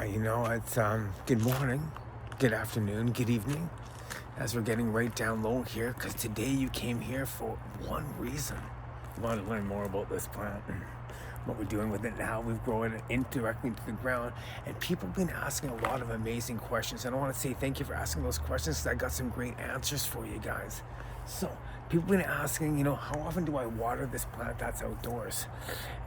It's good morning, good afternoon, good evening, as we're getting right down low here, because today you came here for one reason. You want to learn more about this plant and what we're doing with it now. We've grown it indirectly into the ground, and people have been asking a lot of amazing questions. And I want to say thank you for asking those questions, because I got some great answers for you guys. So people have been asking, how often do I water this plant that's outdoors?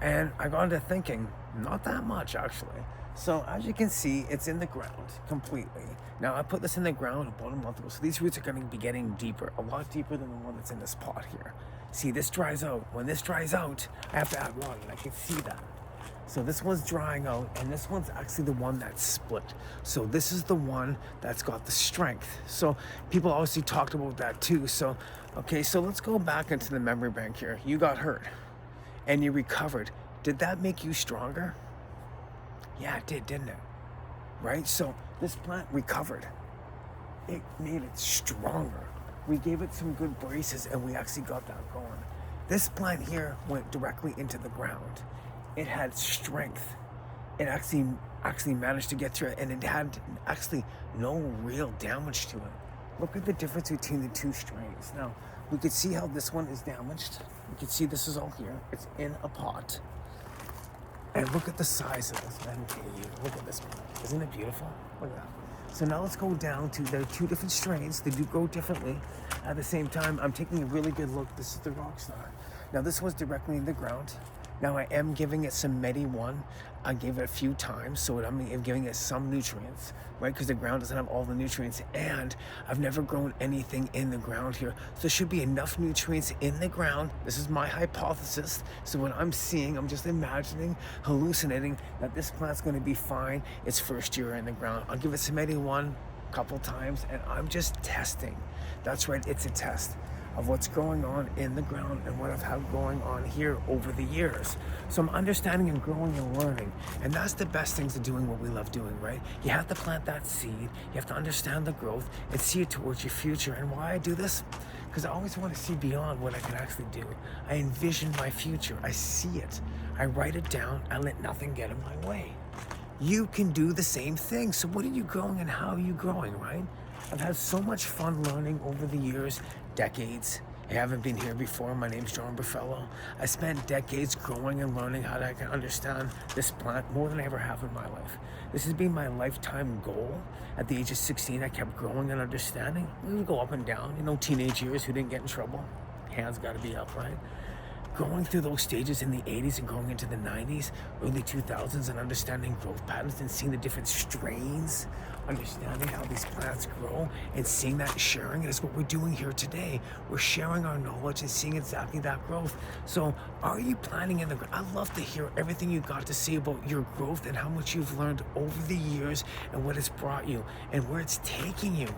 And I got into thinking, not that much actually. So as you can see, it's in the ground completely. Now I put this in the ground about a month ago, so these roots are going to be getting deeper, a lot deeper than the one that's in this pot here. See, this dries out. When this dries out, I have to add water, and I can see that. So this one's drying out, and this one's actually the one that's split. So this is the one that's got the strength. So people obviously talked about that too. So let's go back into the memory bank here. You got hurt, and you recovered. Did that make you stronger? Yeah, it did, didn't it? Right? So this plant recovered. It made it stronger. We gave it some good braces, and we actually got that going. This plant here went directly into the ground. It had strength. It actually managed to get through it, and it had actually no real damage to it. Look at the difference between the two strains. Now, we could see how this one is damaged. You can see this is all here. It's in a pot. And look at the size of this. Look at this one. Isn't it beautiful? Look at that. So now let's go down to the two different strains. They do grow differently. At the same time, I'm taking a really good look. This is the Rockstar. Now this one's directly in the ground. Now I am giving it some Medi-1. I gave it a few times, so I'm giving it some nutrients, right? Because the ground doesn't have all the nutrients, and I've never grown anything in the ground here. So there should be enough nutrients in the ground. This is my hypothesis. So what I'm seeing, I'm just imagining, hallucinating that this plant's going to be fine its first year in the ground. I'll give it some Medi-1 a couple times, and I'm just testing. That's right, it's a test of what's going on in the ground and what I've had going on here over the years. So I'm understanding and growing and learning. And that's the best things of doing what we love doing, right? You have to plant that seed. You have to understand the growth and see it towards your future. And why I do this? Because I always want to see beyond what I can actually do. I envision my future. I see it. I write it down. I let nothing get in my way. You can do the same thing. So what are you growing and how are you growing, right? I've had so much fun learning over the years, decades. You haven't been here before. My name's Berfelo. I spent decades growing and learning how I can understand this plant more than I ever have in my life. This has been my lifetime goal. At the age of 16, I kept growing and understanding. We would go up and down, teenage years, who didn't get in trouble? Hands got to be up, right? Going through those stages in the 80s and going into the 90s, early 2000s, and understanding growth patterns and seeing the different strains, understanding how these plants grow and seeing that and sharing it is what we're doing here today. We're sharing our knowledge and seeing exactly that growth. So are you planning in the ground? I'd love to hear everything you got to say about your growth and how much you've learned over the years and what it's brought you and where it's taking you.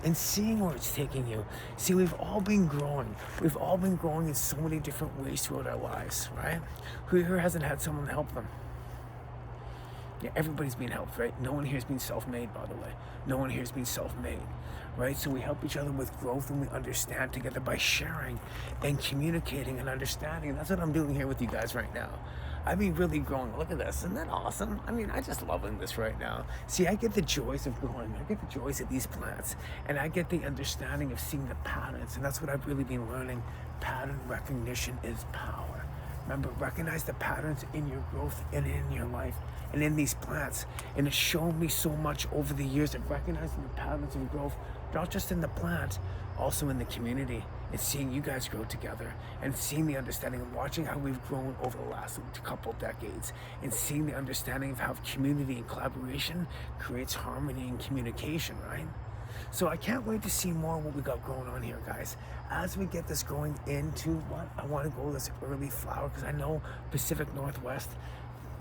And seeing where it's taking you. See, we've all been growing. We've all been growing in so many different ways throughout our lives, right? Who here hasn't had someone help them? Yeah, everybody's been helped, right? No one here has been self-made, by the way. No one here has been self-made, right? So we help each other with growth and we understand together by sharing and communicating and understanding. And that's what I'm doing here with you guys right now. I've been really growing. Look at this. Isn't that awesome? I just loving this right now. See, I get the joys of growing. I get the joys of these plants. And I get the understanding of seeing the patterns. And that's what I've really been learning. Pattern recognition is power. Remember, recognize the patterns in your growth and in your life and in these plants. And it's shown me so much over the years of recognizing the patterns of growth, not just in the plant, also in the community, and seeing you guys grow together and seeing the understanding and watching how we've grown over the last couple decades and seeing the understanding of how community and collaboration creates harmony and communication, right? So I can't wait to see more of what we got going on here, guys. As we get this going into what I want to go this early flower, because I know Pacific Northwest,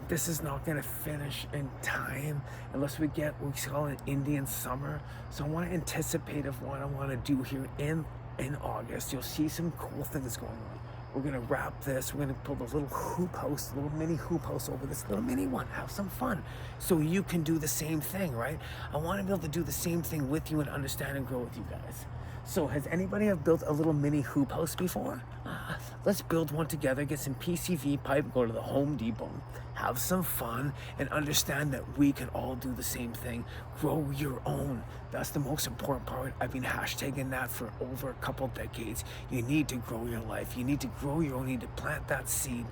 this is not going to finish in time unless we get what we call an Indian summer. So I want to anticipate of what I want to do here in August. You'll see some cool things going on. We're going to wrap this. We're going to build a little hoop house, a little mini hoop house over this little mini one. Have some fun so you can do the same thing, right? I want to be able to do the same thing with you and understand and grow with you guys. So has anybody have built a little mini hoop house before? Let's build one together, get some PCV pipe, go to the Home Depot, have some fun, and understand that we can all do the same thing. Grow your own. That's the most important part. I've been hashtagging that for over a couple decades. You need to grow your life. You need to grow your own. You need to plant that seed.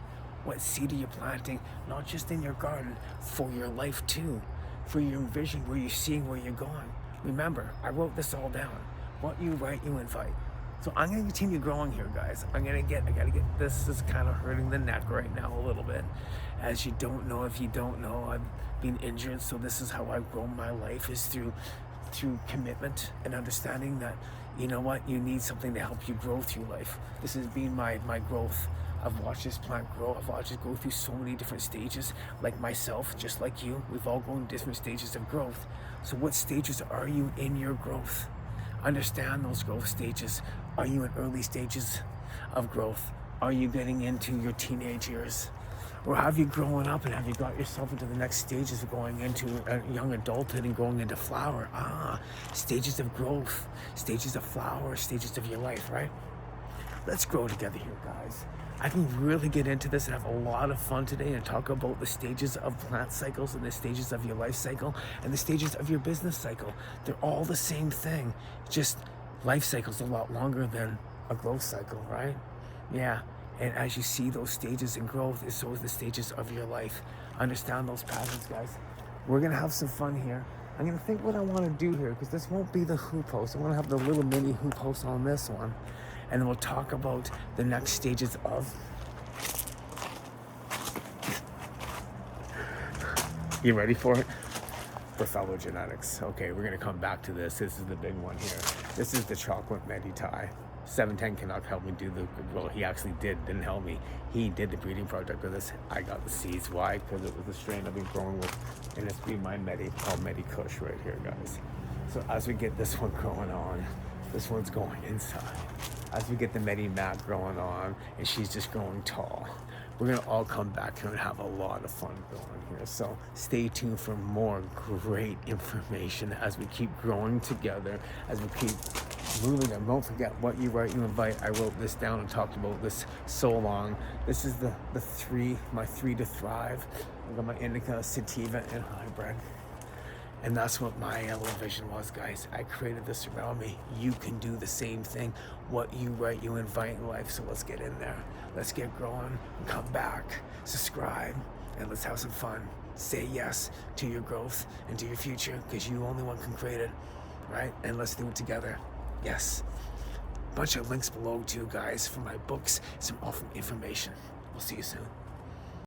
What seed are you planting? Not just in your garden, for your life too. For your vision, where you're seeing where you're going. Remember, I wrote this all down. What you write, you invite. So I'm gonna continue growing here, guys. I gotta get, this is kind of hurting the neck right now a little bit. As you don't know, if you don't know, I've been injured, so this is how I've grown my life, is through commitment and understanding that, you know what, you need something to help you grow through life. This has been my growth. I've watched this plant grow. I've watched it go through so many different stages, like myself, just like you. We've all gone different stages of growth. So what stages are you in your growth? Understand those growth stages. Are you in early stages of growth? Are you getting into your teenage years? Or have you grown up and have you got yourself into the next stages of going into a young adulthood and going into flower? Stages of growth, stages of flower, stages of your life, right? Let's grow together here, guys. I can really get into this and have a lot of fun today and talk about the stages of plant cycles and the stages of your life cycle and the stages of your business cycle. They're all the same thing. Just life cycle's a lot longer than a growth cycle, right? Yeah. And as you see those stages in growth, so is the stages of your life. Understand those patterns, guys. We're gonna have some fun here. I'm gonna think what I want to do here, because this won't be the hoop house. I'm gonna have the little mini hoop house on this one. And then we'll talk about the next stages of... You ready for it? Berfelo genetics. Okay, we're gonna come back to this. This is the big one here. This is the chocolate MediTie. 710 cannot help me do the, well, he actually didn't help me. He did the breeding project with this. I got the seeds. Why? Because it was the strain I've been growing with, and it's been my called MediKush right here, guys. So as we get this one growing on, this one's going inside. As we get the MediMac growing on, and she's just growing tall, we're gonna all come back here and have a lot of fun going here. So stay tuned for more great information as we keep growing together, as we keep moving. And don't forget, what you write, you invite. I wrote this down and talked about this so long. This is my three to thrive. I got my indica, sativa, and hybrid. And that's what my vision was, guys. I created this around me. You can do the same thing. What you write, you invite in life. So let's get in there. Let's get growing. Come back, subscribe, and let's have some fun. Say yes to your growth and to your future, because you only one can create it, right? And let's do it together. Yes. Bunch of links below too, guys, for my books, some awesome information. We'll see you soon.